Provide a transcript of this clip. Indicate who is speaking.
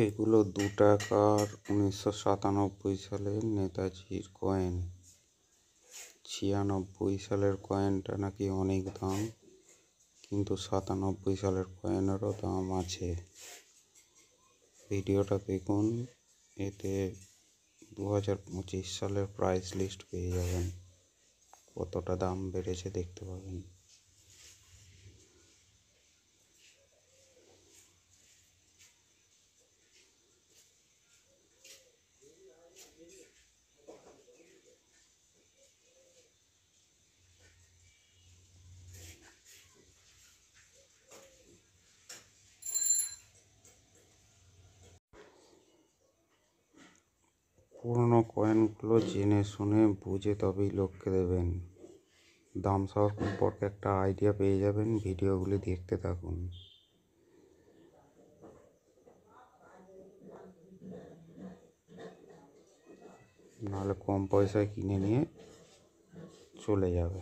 Speaker 1: এগুলো 2 টাকার 1997 সালের নেতাজির কয়েন। 96 সালের কয়েনটা নাকি অনেক দাম, কিন্তু 97 সালের কয়েনেরও দাম আছে। ভিডিওটা দেখুন, এতে 2025 সালের প্রাইস লিস্ট পেয়ে যাবেন। কতটা দাম বেড়েছে দেখতে পাবেন। পুরনো কয়েনগুলো জেনে শুনে বুঝে তবেই লোককে দেবেন। দাম সম্পর্কে একটা আইডিয়া পেয়ে যাবেন। ভিডিওগুলি দেখতে থাকুন। নাহলে কম পয়সায় কিনে নিয়ে চলে যাবে।